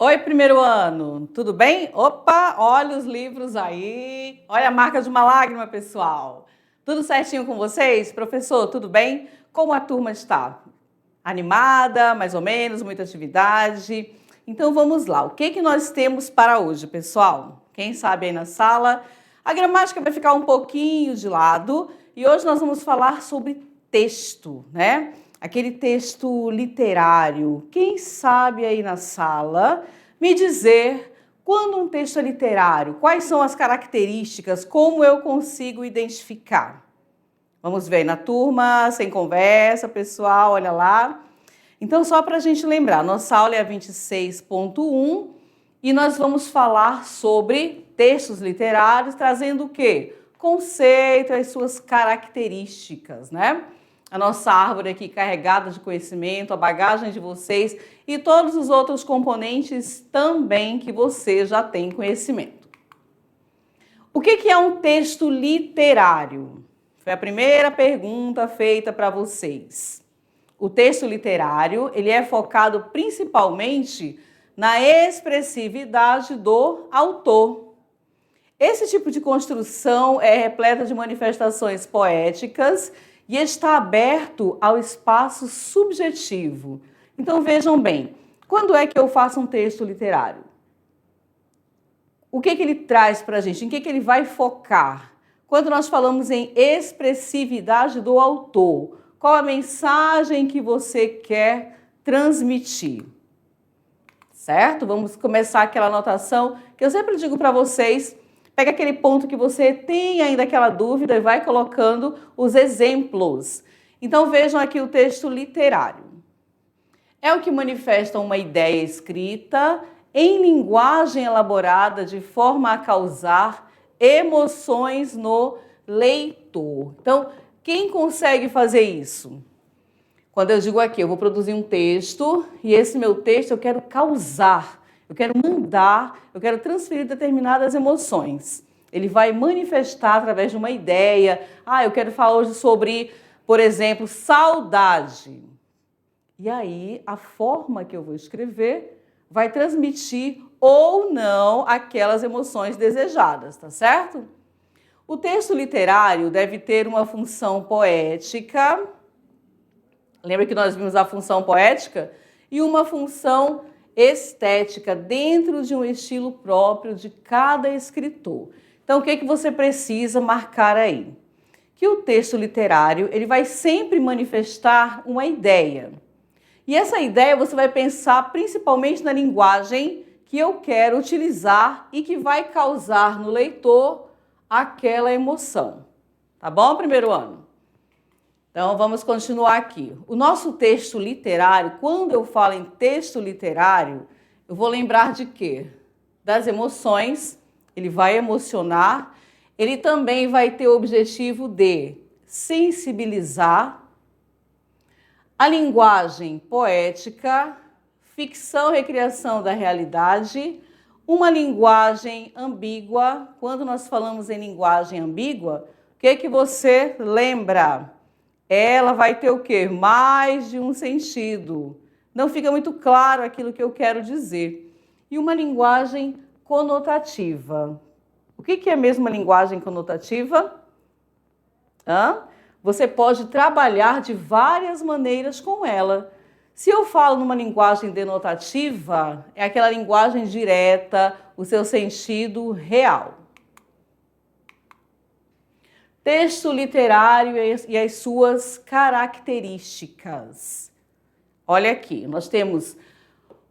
Oi, primeiro ano, tudo bem? Opa, olha os livros aí, olha a marca de uma lágrima, pessoal. Tudo certinho com vocês? Professor, tudo bem? Como a turma está? Animada, mais ou menos, muita atividade? Então vamos lá, o que nós temos para hoje, pessoal? Quem sabe aí na sala? A gramática vai ficar um pouquinho de lado e hoje nós vamos falar sobre texto, né? Aquele texto literário. Quem sabe aí na sala me dizer quando um texto é literário, quais são as características, como eu consigo identificar? Vamos ver na turma, sem conversa, pessoal, olha lá. Então, só para a gente lembrar, nossa aula é a 26.1 e nós vamos falar sobre textos literários, trazendo o quê? Conceito, as suas características, né? A nossa árvore aqui carregada de conhecimento, a bagagem de vocês e todos os outros componentes também que você já tem conhecimento. O que é um texto literário? Foi a primeira pergunta feita para vocês. O texto literário, ele é focado principalmente na expressividade do autor. Esse tipo de construção é repleta de manifestações poéticas e está aberto ao espaço subjetivo. Então vejam bem, quando é que eu faço um texto literário? O que ele traz para a gente? Em que ele vai focar? Quando nós falamos em expressividade do autor, qual a mensagem que você quer transmitir? Certo? Vamos começar aquela anotação que eu sempre digo para vocês. Pega aquele ponto que você tem ainda aquela dúvida e vai colocando os exemplos. Então vejam aqui o texto literário. É o que manifesta uma ideia escrita em linguagem elaborada de forma a causar emoções no leitor. Então, quem consegue fazer isso? Quando eu digo aqui, eu vou produzir um texto e esse meu texto eu quero causar, eu quero mandar, eu quero transferir determinadas emoções. Ele vai manifestar através de uma ideia. Eu quero falar hoje sobre, por exemplo, saudade. E aí, a forma que eu vou escrever vai transmitir ou não aquelas emoções desejadas, tá certo? O texto literário deve ter uma função poética. Lembra que nós vimos a função poética? E uma função estética dentro de um estilo próprio de cada escritor. Então, o que você precisa marcar aí? Que o texto literário ele vai sempre manifestar uma ideia. E essa ideia você vai pensar principalmente na linguagem que eu quero utilizar e que vai causar no leitor aquela emoção. Tá bom, primeiro ano? Então, vamos continuar aqui. O nosso texto literário, quando eu falo em texto literário, eu vou lembrar de quê? Das emoções, ele vai emocionar, ele também vai ter o objetivo de sensibilizar, a linguagem poética, ficção e recriação da realidade, uma linguagem ambígua. Quando nós falamos em linguagem ambígua, o que você lembra? Ela vai ter o quê? Mais de um sentido. Não fica muito claro aquilo que eu quero dizer. E uma linguagem conotativa. O que é mesmo uma linguagem conotativa? Você pode trabalhar de várias maneiras com ela. Se eu falo numa linguagem denotativa, é aquela linguagem direta, o seu sentido real. Texto literário e as suas características. Olha aqui, nós temos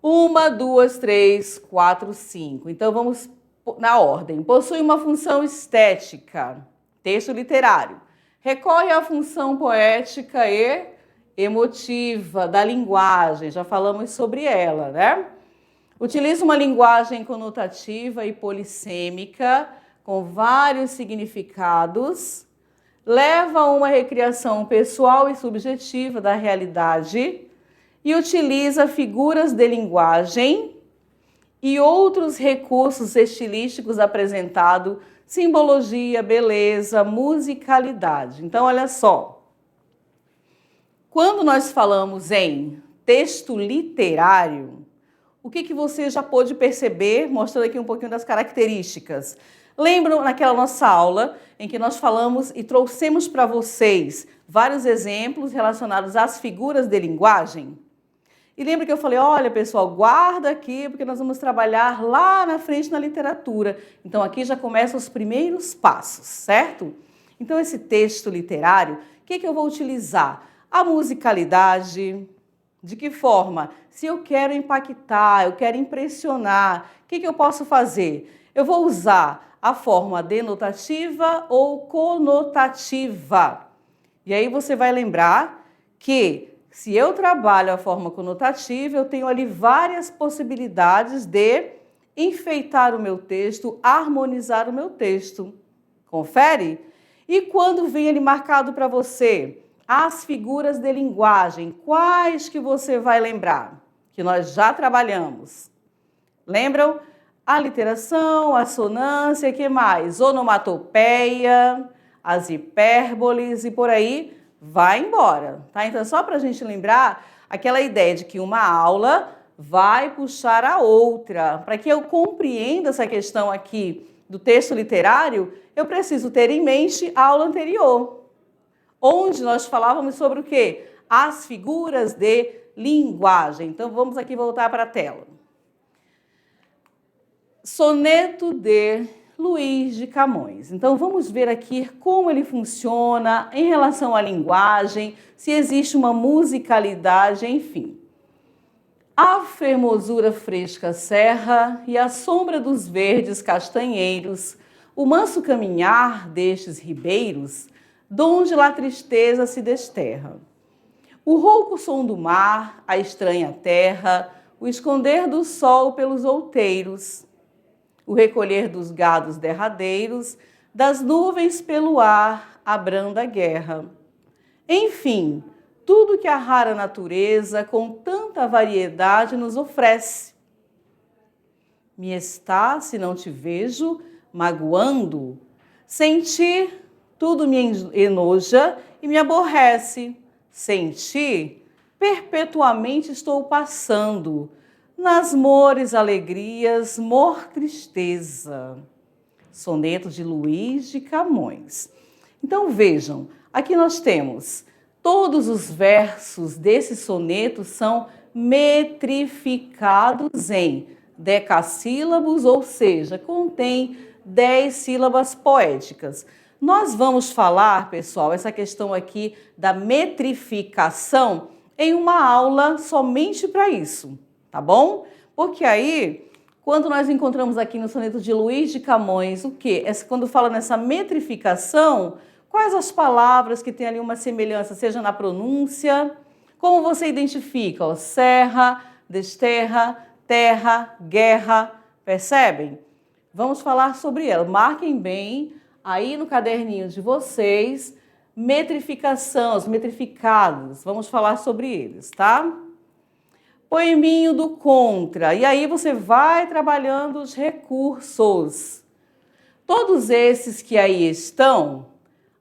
1, 2, 3, 4, 5. Então vamos na ordem. Possui uma função estética. Texto literário. Recorre à função poética e emotiva da linguagem. Já falamos sobre ela, né? Utiliza uma linguagem conotativa e polissêmica com vários significados, leva a uma recriação pessoal e subjetiva da realidade e utiliza figuras de linguagem e outros recursos estilísticos apresentados, simbologia, beleza, musicalidade. Então, olha só, quando nós falamos em texto literário, O que você já pôde perceber, mostrando aqui um pouquinho das características? Lembram naquela nossa aula em que nós falamos e trouxemos para vocês vários exemplos relacionados às figuras de linguagem? E lembra que eu falei, olha pessoal, guarda aqui porque nós vamos trabalhar lá na frente na literatura. Então aqui já começam os primeiros passos, certo? Então esse texto literário, o que eu vou utilizar? A musicalidade. De que forma? Se eu quero impactar, eu quero impressionar, o que eu posso fazer? Eu vou usar a forma denotativa ou conotativa. E aí você vai lembrar que se eu trabalho a forma conotativa, eu tenho ali várias possibilidades de enfeitar o meu texto, harmonizar o meu texto. Confere? E quando vem ele marcado para você, as figuras de linguagem, quais que você vai lembrar? Que nós já trabalhamos. Lembram? A literação, a assonância, que mais? Onomatopeia, as hipérboles e por aí vai embora, tá? Então, só para a gente lembrar aquela ideia de que uma aula vai puxar a outra. Para que eu compreenda essa questão aqui do texto literário, eu preciso ter em mente a aula anterior, onde nós falávamos sobre o quê? As figuras de linguagem. Então, vamos aqui voltar para a tela. Soneto de Luís de Camões. Então, vamos ver aqui como ele funciona em relação à linguagem, se existe uma musicalidade, enfim. A fermosura fresca serra e a sombra dos verdes castanheiros, o manso caminhar destes ribeiros, donde lá tristeza se desterra. O rouco som do mar, a estranha terra, o esconder do sol pelos outeiros, o recolher dos gados derradeiros, das nuvens pelo ar, a branda guerra. Enfim, tudo que a rara natureza com tanta variedade nos oferece. Me está, se não te vejo, magoando, sentir tudo me enoja e me aborrece. Sem ti, perpetuamente estou passando, nas mores, alegrias, mor tristeza. Soneto de Luís de Camões. Então vejam, aqui nós temos todos os versos desse soneto são metrificados em decassílabos, ou seja, contém 10 sílabas poéticas. Nós vamos falar, pessoal, essa questão aqui da metrificação em uma aula somente para isso, tá bom? Porque aí, quando nós encontramos aqui no soneto de Luís de Camões, o quê? Quando fala nessa metrificação, quais as palavras que têm ali uma semelhança, seja na pronúncia, como você identifica? Ó, serra, desterra, terra, guerra, percebem? Vamos falar sobre ela. Marquem bem aí no caderninho de vocês, metrificação, os metrificados. Vamos falar sobre eles, tá? Poeminho do contra. E aí você vai trabalhando os recursos. Todos esses que aí estão,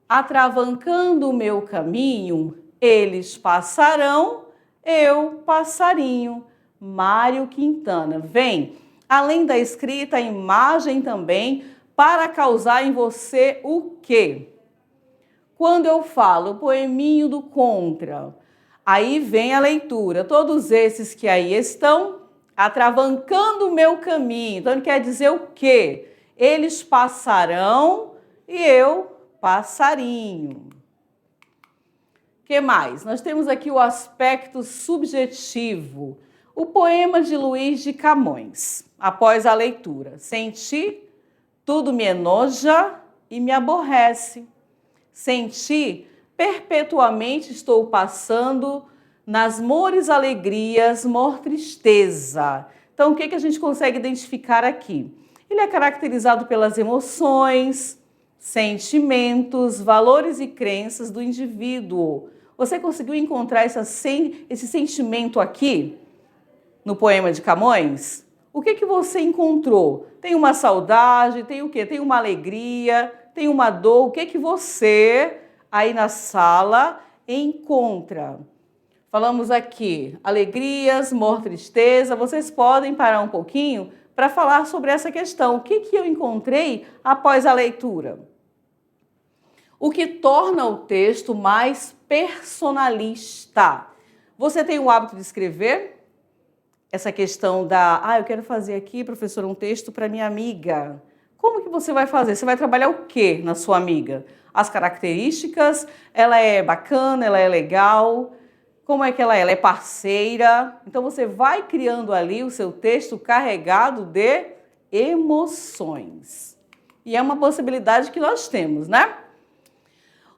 atravancando o meu caminho, eles passarão, eu passarinho. Mário Quintana. Vem, além da escrita, a imagem também, para causar em você o quê? Quando eu falo poeminho do contra, aí vem a leitura. Todos esses que aí estão, atravancando o meu caminho. Então, ele quer dizer o quê? Eles passarão e eu passarinho. O que mais? Nós temos aqui o aspecto subjetivo. O poema de Luís de Camões, após a leitura. Senti, tudo me enoja e me aborrece. Senti, perpetuamente estou passando, nas mores alegrias, mor tristeza. Então, o que a gente consegue identificar aqui? Ele é caracterizado pelas emoções, sentimentos, valores e crenças do indivíduo. Você conseguiu encontrar esse sentimento aqui no poema de Camões? O que você encontrou? Tem uma saudade, tem o quê? Tem uma alegria, tem uma dor. O que você aí na sala encontra? Falamos aqui alegrias, amor, tristeza. Vocês podem parar um pouquinho para falar sobre essa questão. O que eu encontrei após a leitura? O que torna o texto mais personalista. Você tem o hábito de escrever? Essa questão eu quero fazer aqui, professora, um texto para minha amiga. Como que você vai fazer? Você vai trabalhar o quê na sua amiga? As características, ela é bacana, ela é legal, como é que ela é? Ela é parceira. Então você vai criando ali o seu texto carregado de emoções. E é uma possibilidade que nós temos, né?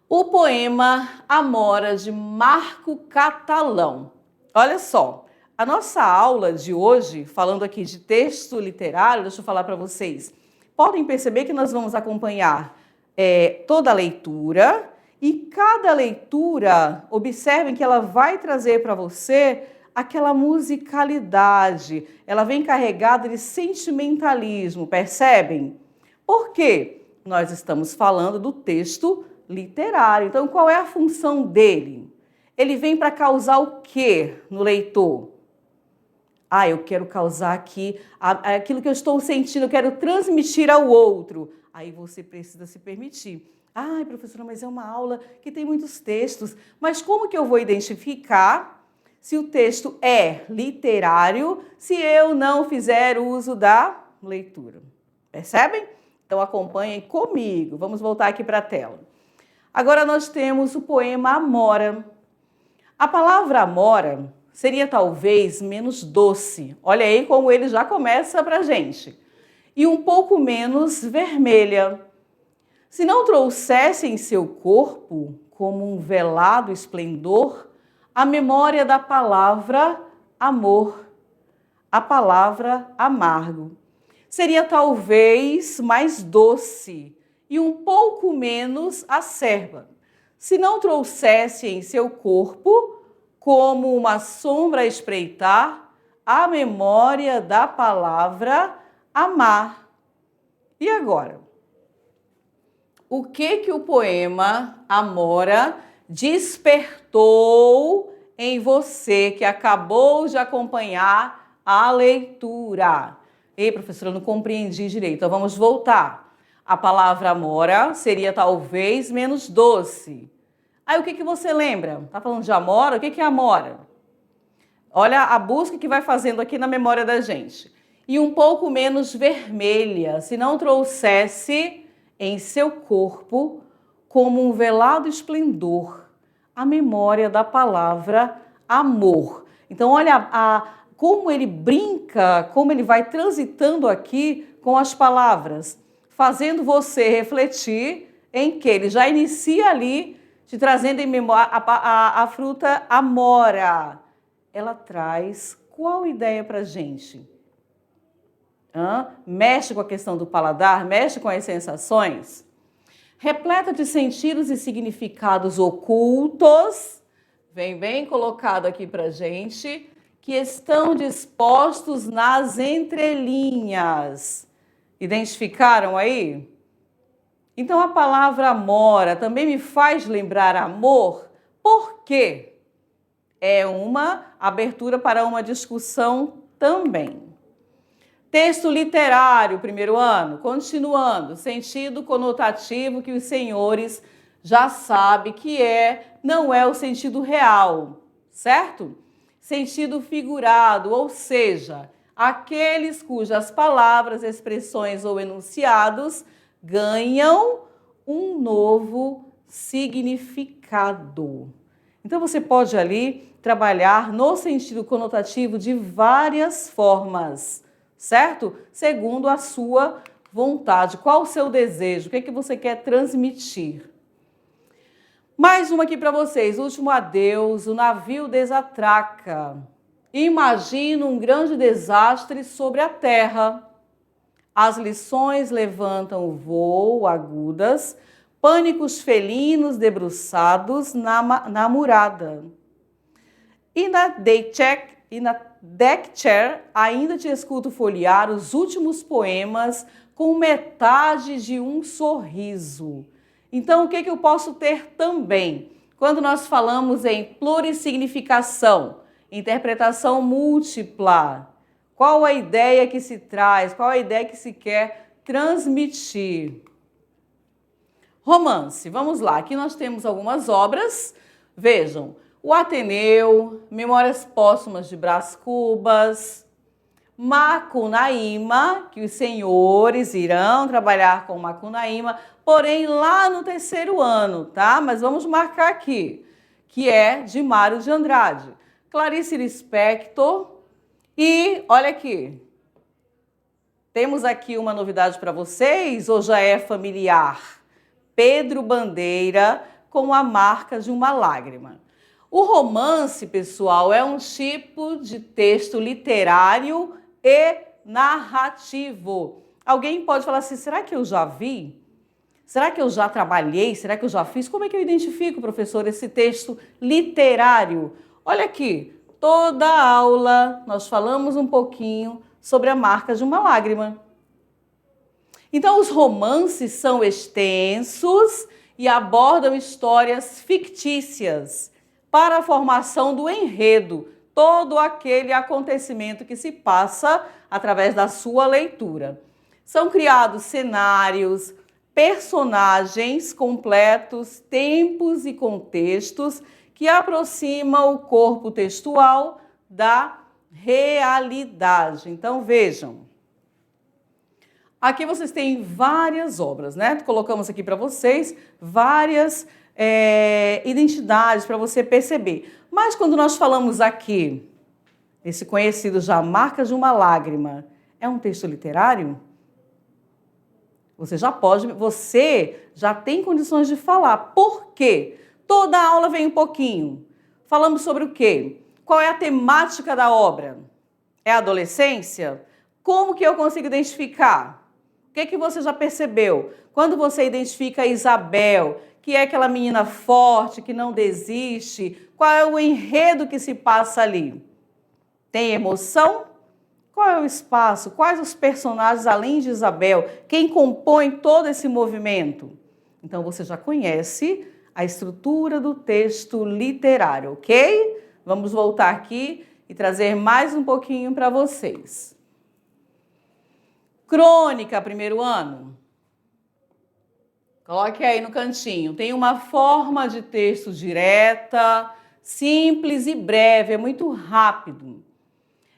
O poema Amora, de Marco Catalão. Olha só, a nossa aula de hoje, falando aqui de texto literário, deixa eu falar para vocês. Podem perceber que nós vamos acompanhar toda a leitura e cada leitura, observem que ela vai trazer para você aquela musicalidade, ela vem carregada de sentimentalismo, percebem? Por quê? Nós estamos falando do texto literário. Então, qual é a função dele? Ele vem para causar o quê no leitor? Eu quero causar aqui aquilo que eu estou sentindo, eu quero transmitir ao outro. Aí você precisa se permitir. Professora, mas é uma aula que tem muitos textos. Mas como que eu vou identificar se o texto é literário, se eu não fizer uso da leitura? Percebem? Então acompanhem comigo. Vamos voltar aqui para a tela. Agora nós temos o poema Amora. A palavra Amora seria talvez menos doce. Olha aí como ele já começa para a gente. E um pouco menos vermelha. Se não trouxesse em seu corpo, como um velado esplendor, a memória da palavra amor, a palavra amargo. Seria talvez mais doce e um pouco menos acerba, se não trouxesse em seu corpo, como uma sombra a espreitar, a memória da palavra amar. E agora? O que o poema Amora despertou em você que acabou de acompanhar a leitura? Ei, professora, eu não compreendi direito. Então vamos voltar. A palavra amora seria talvez menos doce. Aí o que você lembra? Está falando de amora? O que é amora? Olha a busca que vai fazendo aqui na memória da gente. E um pouco menos vermelha, se não trouxesse em seu corpo, como um velado esplendor, a memória da palavra amor. Então olha como ele brinca, como ele vai transitando aqui com as palavras, fazendo você refletir em que ele já inicia ali, te trazendo em memória a fruta amora. Ela traz qual ideia para a gente? Mexe com a questão do paladar, mexe com as sensações? Repleta de sentidos e significados ocultos, vem bem colocado aqui para a gente, que estão dispostos nas entrelinhas. Identificaram aí? Então a palavra amora também me faz lembrar amor, por quê? É uma abertura para uma discussão também. Texto literário, primeiro ano, continuando, sentido conotativo que os senhores já sabem que não é o sentido real, certo? Sentido figurado, ou seja, aqueles cujas palavras, expressões ou enunciados ganham um novo significado. Então você pode ali trabalhar no sentido conotativo de várias formas, certo? Segundo a sua vontade, qual o seu desejo, o que você quer transmitir. Mais uma aqui para vocês, último adeus, o navio desatraca. Imagina um grande desastre sobre a terra. As lições levantam o voo agudas, pânicos felinos debruçados na murada. E na deck chair ainda te escuto folhear os últimos poemas com metade de um sorriso. Então, o que eu posso ter também? Quando nós falamos em plurissignificação, interpretação múltipla, qual a ideia que se traz, qual a ideia que se quer transmitir? Romance, vamos lá, aqui nós temos algumas obras, vejam, o Ateneu, Memórias Póstumas de Brás Cubas, Macunaíma, que os senhores irão trabalhar com Macunaíma, porém lá no terceiro ano, tá? Mas vamos marcar aqui, que é de Mário de Andrade. Clarice Lispector e, olha aqui, temos aqui uma novidade para vocês, ou já é familiar? Pedro Bandeira com A Marca de uma Lágrima. O romance, pessoal, é um tipo de texto literário e narrativo. Alguém pode falar assim, será que eu já vi? Será que eu já trabalhei? Será que eu já fiz? Como é que eu identifico, professor, esse texto literário? Olha aqui, toda a aula nós falamos um pouquinho sobre A Marca de uma Lágrima. Então, os romances são extensos e abordam histórias fictícias para a formação do enredo, todo aquele acontecimento que se passa através da sua leitura. São criados cenários, personagens completos, tempos e contextos que aproximam o corpo textual da realidade. Então, vejam. Aqui vocês têm várias obras, né? Colocamos aqui para vocês várias identidades para você perceber. Mas quando nós falamos aqui, esse conhecido já Marca de uma Lágrima, é um texto literário? Você já tem condições de falar. Por quê? Toda a aula vem um pouquinho. Falamos sobre o quê? Qual é a temática da obra? É a adolescência? Como que eu consigo identificar? O que você já percebeu? Quando você identifica a Isabel, que é aquela menina forte, que não desiste, qual é o enredo que se passa ali? Tem emoção? Qual é o espaço? Quais os personagens além de Isabel? Quem compõe todo esse movimento? Então você já conhece a estrutura do texto literário, ok? Vamos voltar aqui e trazer mais um pouquinho para vocês. Crônica, primeiro ano. Coloque aí no cantinho. Tem uma forma de texto direta, simples e breve, é muito rápido.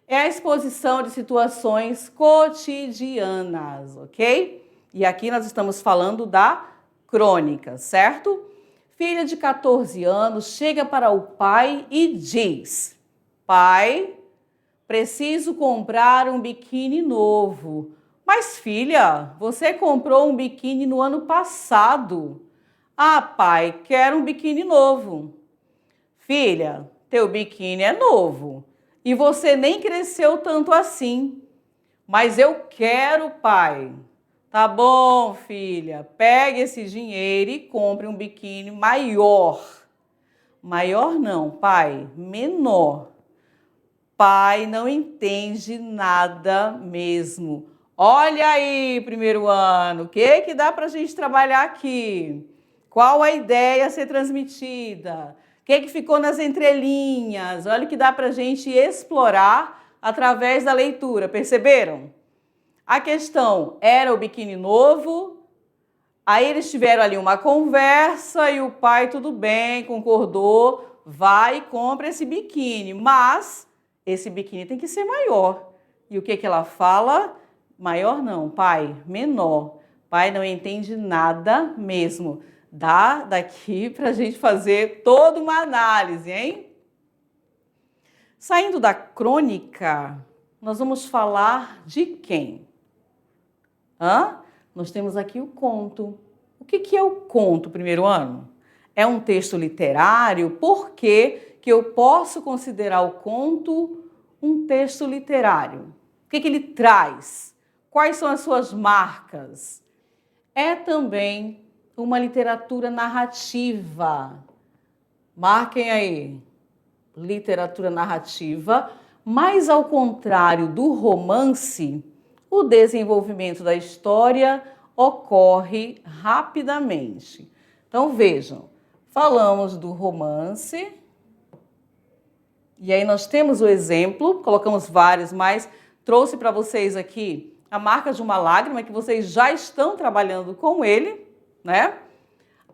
É a exposição de situações cotidianas, ok? E aqui nós estamos falando da crônica, certo? Filha de 14 anos chega para o pai e diz: pai, preciso comprar um biquíni novo. Mas, filha, você comprou um biquíni no ano passado. Ah, pai, quero um biquíni novo. Filha, teu biquíni é novo e você nem cresceu tanto assim. Mas eu quero, pai. Tá bom, filha, pegue esse dinheiro e compre um biquíni maior. Maior não, pai, menor. Pai não entende nada mesmo. Olha aí, primeiro ano, o que dá para a gente trabalhar aqui? Qual a ideia a ser transmitida? O que ficou nas entrelinhas? Olha o que dá para a gente explorar através da leitura, perceberam? A questão era o biquíni novo, aí eles tiveram ali uma conversa e o pai, tudo bem, concordou, vai e compra esse biquíni, mas esse biquíni tem que ser maior. E o que ela fala? Maior não, pai, menor. Pai não entende nada mesmo. Dá daqui para a gente fazer toda uma análise, hein? Saindo da crônica, nós vamos falar de quem? Nós temos aqui o conto. O que é o conto, primeiro ano? É um texto literário? Por que eu posso considerar o conto um texto literário? O que ele traz? Quais são as suas marcas? É também uma literatura narrativa. Marquem aí. Literatura narrativa, mas ao contrário do romance, o desenvolvimento da história ocorre rapidamente. Então vejam, falamos do romance. E aí nós temos o exemplo, colocamos vários, mas trouxe para vocês aqui a Marca de uma Lágrima, que vocês já estão trabalhando com ele, né?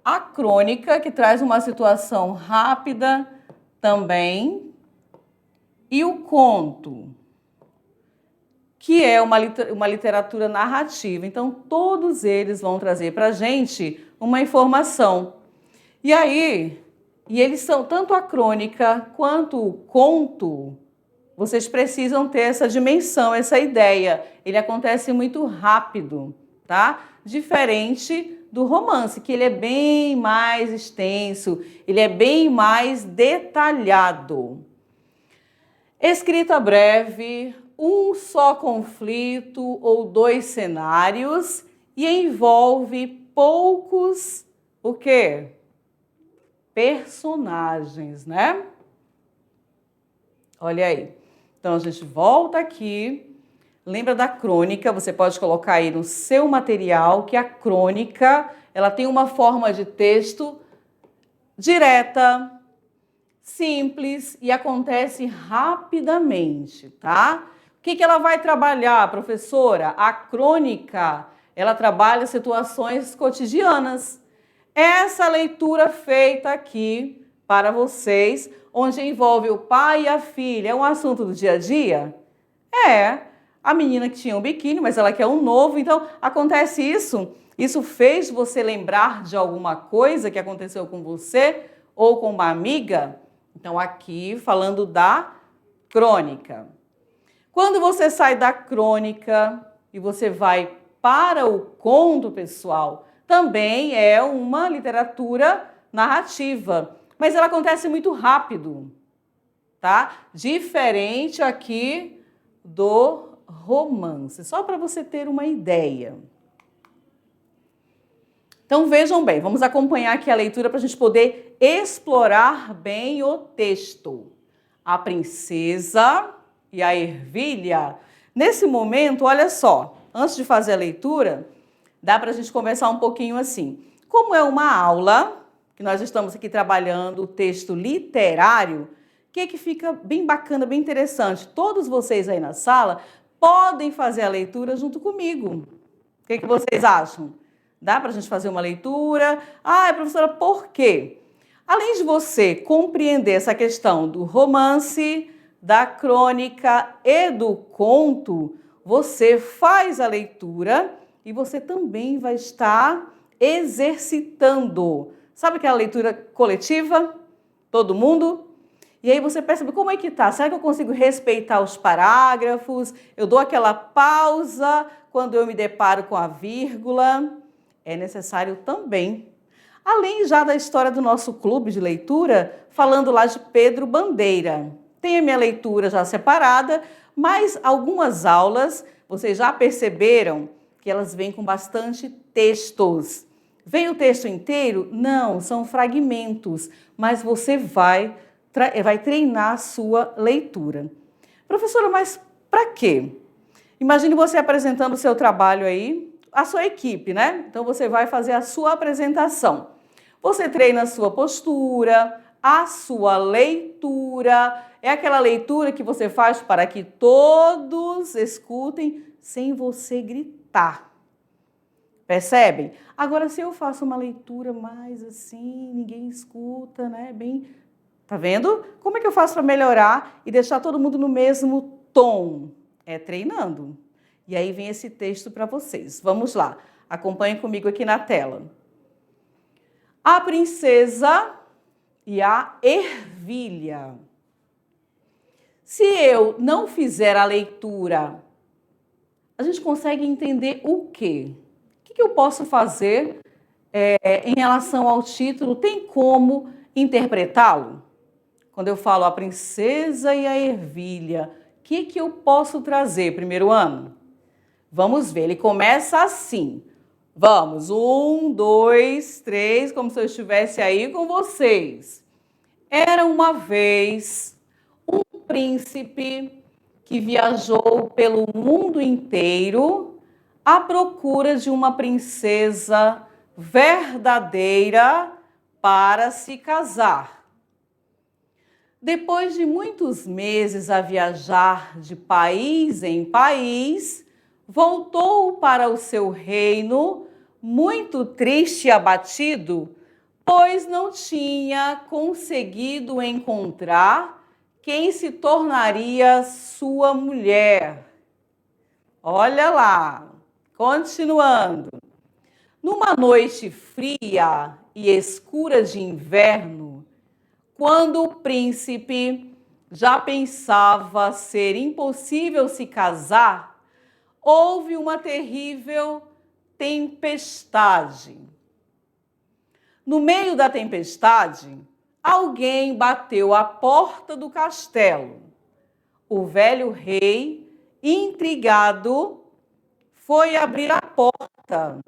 A crônica, que traz uma situação rápida também. E o conto, que é uma literatura narrativa. Então, todos eles vão trazer para a gente uma informação. E aí, eles são tanto a crônica quanto o conto, vocês precisam ter essa dimensão, essa ideia. Ele acontece muito rápido, tá? Diferente do romance, que ele é bem mais extenso, ele é bem mais detalhado. Escrita breve, um só conflito ou 2 cenários e envolve poucos, o quê? Personagens, né? Olha aí. Então, a gente volta aqui. Lembra da crônica? Você pode colocar aí no seu material que a crônica, ela tem uma forma de texto direta, simples e acontece rapidamente, tá? O que ela vai trabalhar, professora? A crônica, ela trabalha situações cotidianas. Essa leitura feita aqui para vocês, onde envolve o pai e a filha, é um assunto do dia a dia? É. A menina que tinha um biquíni, mas ela quer um novo, então acontece isso. Isso fez você lembrar de alguma coisa que aconteceu com você ou com uma amiga? Então, aqui falando da crônica. Quando você sai da crônica e você vai para o conto, pessoal, também é uma literatura narrativa, mas ela acontece muito rápido, tá? Diferente aqui do romance, só para você ter uma ideia. Então vejam bem, vamos acompanhar aqui a leitura para a gente poder explorar bem o texto. A princesa e a ervilha. Nesse momento, olha só, antes de fazer a leitura, dá para a gente conversar um pouquinho assim. Como é uma aula, que nós estamos aqui trabalhando o texto literário, o que fica bem bacana, bem interessante? Todos vocês aí na sala podem fazer a leitura junto comigo. O que vocês acham? Dá para a gente fazer uma leitura? Ah, professora, por quê? Além de você compreender essa questão do romance, da crônica e do conto, você faz a leitura e você também vai estar exercitando. Sabe aquela leitura coletiva? Todo mundo? E aí você percebe como é que tá. Será que eu consigo respeitar os parágrafos? Eu dou aquela pausa quando eu me deparo com a vírgula? É necessário também. Além já da história do nosso clube de leitura, falando lá de Pedro Bandeira. Tem a minha leitura já separada, mas algumas aulas, vocês já perceberam que elas vêm com bastante textos. Vem o texto inteiro? Não, são fragmentos, mas você vai treinar a sua leitura. Professora, mas para quê? Imagine você apresentando o seu trabalho aí, a sua equipe, né? Então você vai fazer a sua apresentação. Você treina a sua postura, a sua leitura. É aquela leitura que você faz para que todos escutem sem você gritar. Percebem? Agora, se eu faço uma leitura mais assim, ninguém escuta, né? Bem, tá vendo? Como é que eu faço para melhorar e deixar todo mundo no mesmo tom? É treinando. E aí vem esse texto para vocês. Vamos lá. Acompanhem comigo aqui na tela. A princesa e a ervilha. Se eu não fizer a leitura, a gente consegue entender o quê? O que eu posso fazer em relação ao título? Tem como interpretá-lo? Quando eu falo a princesa e a ervilha, o que eu posso trazer primeiro ano? Vamos ver, ele começa assim. Vamos, 1, 2, 3, como se eu estivesse aí com vocês. Era uma vez um príncipe que viajou pelo mundo inteiro à procura de uma princesa verdadeira para se casar. Depois de muitos meses a viajar de país em país, voltou para o seu reino, muito triste e abatido, pois não tinha conseguido encontrar quem se tornaria sua mulher. Olha lá, continuando. Numa noite fria e escura de inverno, quando o príncipe já pensava ser impossível se casar, houve uma terrível tempestade. No meio da tempestade, alguém bateu à porta do castelo. O velho rei, intrigado, foi abrir a porta.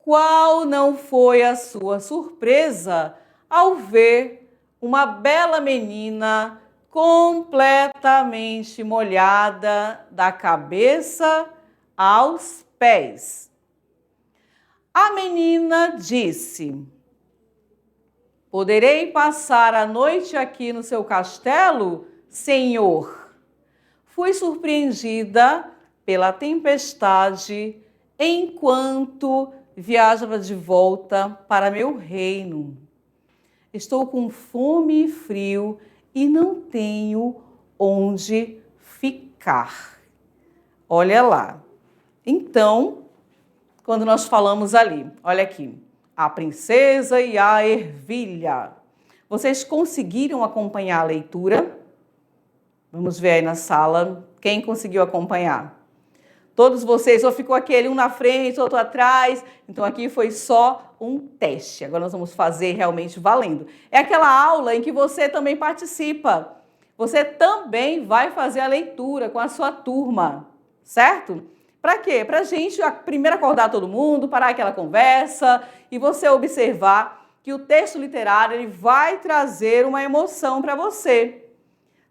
Qual não foi a sua surpresa ao ver uma bela menina completamente molhada da cabeça aos pés? A menina disse: "Poderei passar a noite aqui no seu castelo, senhor?" Fui surpreendida pela tempestade enquanto viajava de volta para meu reino. Estou com fome e frio e não tenho onde ficar. Olha lá. Então, quando nós falamos ali, olha aqui, a princesa e a ervilha. Vocês conseguiram acompanhar a leitura? Vamos ver aí na sala quem conseguiu acompanhar. Todos vocês, ou ficou aquele um na frente, outro atrás. Então aqui foi só um teste. Agora nós vamos fazer realmente valendo. É aquela aula em que você também participa. Você também vai fazer a leitura com a sua turma, certo? Para quê? Para a gente primeiro acordar todo mundo, parar aquela conversa e você observar que o texto literário ele vai trazer uma emoção para você.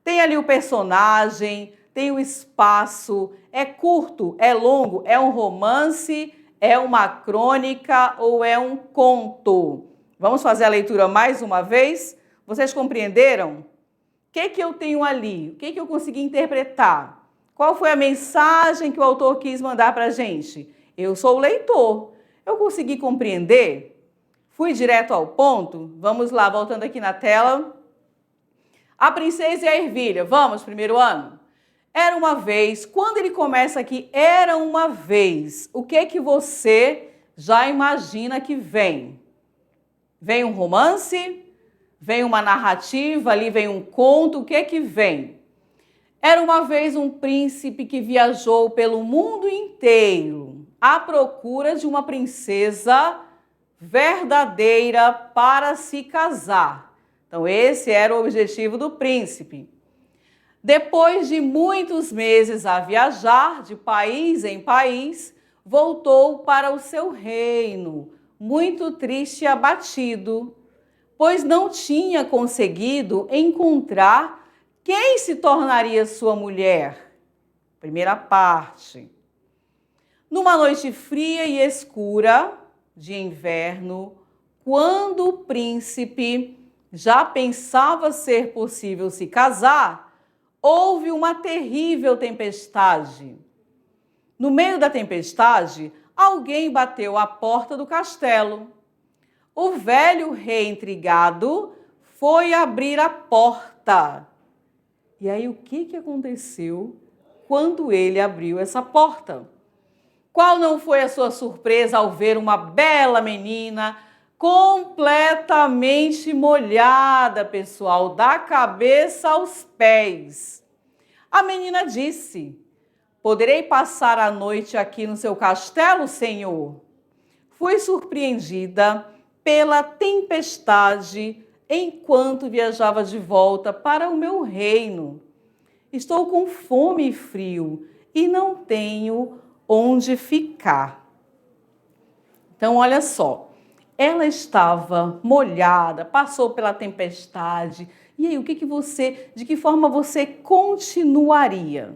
Tem ali o personagem, tem o espaço, é curto, é longo, é um romance, é uma crônica ou é um conto? Vamos fazer a leitura mais uma vez? Vocês compreenderam? O que eu tenho ali? O que eu consegui interpretar? Qual foi a mensagem que o autor quis mandar para a gente? Eu sou o leitor. Eu consegui compreender? Fui direto ao ponto? Vamos lá, voltando aqui na tela. A princesa e a ervilha. Vamos, primeiro ano? Era uma vez. Quando ele começa aqui, era uma vez. O que você já imagina que vem? Vem um romance? Vem uma narrativa? Ali vem um conto? O que vem? Era uma vez um príncipe que viajou pelo mundo inteiro à procura de uma princesa verdadeira para se casar. Então, esse era o objetivo do príncipe. Depois de muitos meses a viajar de país em país, voltou para o seu reino, muito triste e abatido, pois não tinha conseguido encontrar quem se tornaria sua mulher. Primeira parte. Numa noite fria e escura de inverno, quando o príncipe já pensava ser possível se casar, houve uma terrível tempestade. No meio da tempestade, alguém bateu à porta do castelo. O velho rei intrigado foi abrir a porta. E aí, o que aconteceu quando ele abriu essa porta? Qual não foi a sua surpresa ao ver uma bela menina completamente molhada, pessoal, da cabeça aos pés? A menina disse: "Poderei passar a noite aqui no seu castelo, senhor?" Fui surpreendida pela tempestade enquanto viajava de volta para o meu reino. Estou com fome e frio e não tenho onde ficar. Então, olha só, ela estava molhada, passou pela tempestade. E aí, de que forma você continuaria?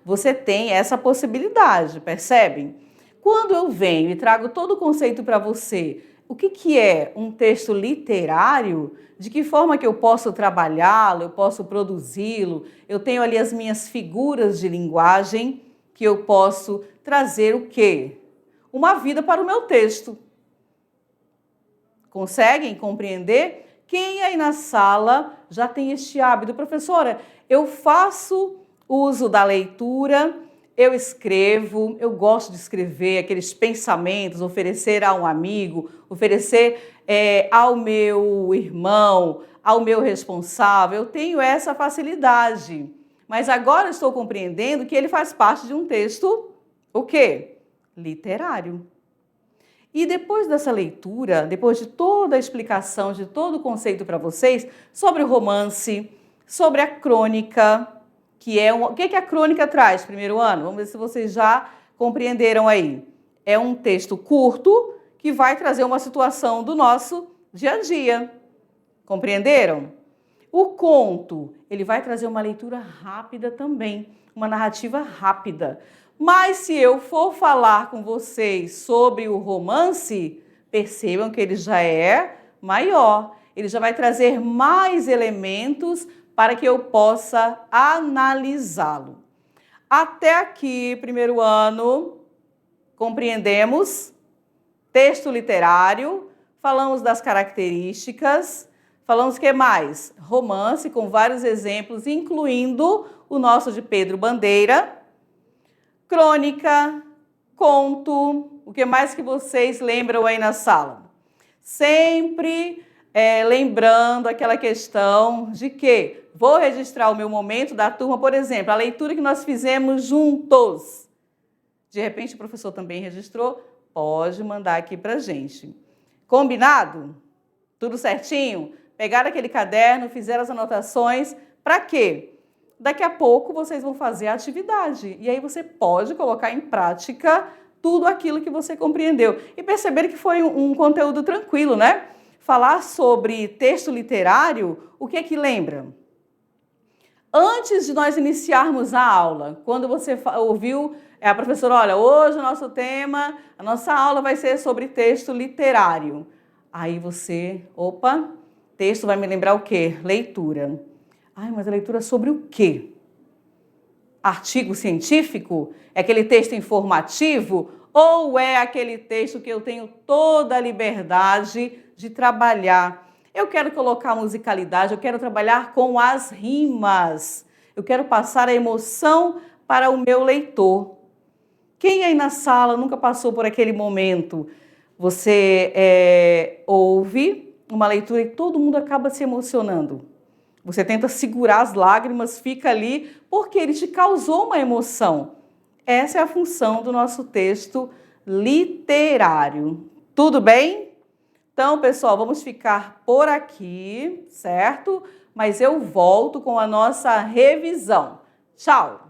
Você tem essa possibilidade, percebem? Quando eu venho e trago todo o conceito para você, o que é um texto literário, de que forma que eu posso trabalhá-lo, eu posso produzi-lo, eu tenho ali as minhas figuras de linguagem que eu posso trazer o quê? Uma vida para o meu texto. Conseguem compreender? Quem aí na sala já tem este hábito? Professora, eu faço uso da leitura, eu escrevo, eu gosto de escrever aqueles pensamentos, oferecer a um amigo, oferecer ao meu irmão, ao meu responsável. Eu tenho essa facilidade. Mas agora estou compreendendo que ele faz parte de um texto, o quê? Literário. E depois dessa leitura, depois de toda a explicação, de todo o conceito para vocês, sobre o romance, sobre a crônica, o que a crônica traz, primeiro ano? Vamos ver se vocês já compreenderam aí. É um texto curto que vai trazer uma situação do nosso dia a dia. Compreenderam? O conto, ele vai trazer uma leitura rápida também, uma narrativa rápida. Mas se eu for falar com vocês sobre o romance, percebam que ele já é maior. Ele já vai trazer mais elementos para que eu possa analisá-lo. Até aqui, primeiro ano, compreendemos? Texto literário, falamos das características, falamos o que mais? Romance, com vários exemplos, incluindo o nosso de Pedro Bandeira. Crônica, conto, o que mais que vocês lembram aí na sala? Sempre lembrando aquela questão de que vou registrar o meu momento da turma, por exemplo, a leitura que nós fizemos juntos. De repente o professor também registrou, pode mandar aqui pra gente. Combinado? Tudo certinho? Pegaram aquele caderno, fizeram as anotações, para quê? Daqui a pouco vocês vão fazer a atividade e aí você pode colocar em prática tudo aquilo que você compreendeu. E perceberam que foi um conteúdo tranquilo, né? Falar sobre texto literário, o que é que lembra? Antes de nós iniciarmos a aula, quando você ouviu a professora, olha, hoje o nosso tema, a nossa aula vai ser sobre texto literário. Aí você, opa, texto vai me lembrar o quê? Leitura. Ai, mas a leitura sobre o quê? Artigo científico? É aquele texto informativo? Ou é aquele texto que eu tenho toda a liberdade de trabalhar? Eu quero colocar musicalidade, eu quero trabalhar com as rimas. Eu quero passar a emoção para o meu leitor. Quem aí na sala nunca passou por aquele momento? Você ouve uma leitura e todo mundo acaba se emocionando. Você tenta segurar as lágrimas, fica ali, porque ele te causou uma emoção. Essa é a função do nosso texto literário. Tudo bem? Então, pessoal, vamos ficar por aqui, certo? Mas eu volto com a nossa revisão. Tchau!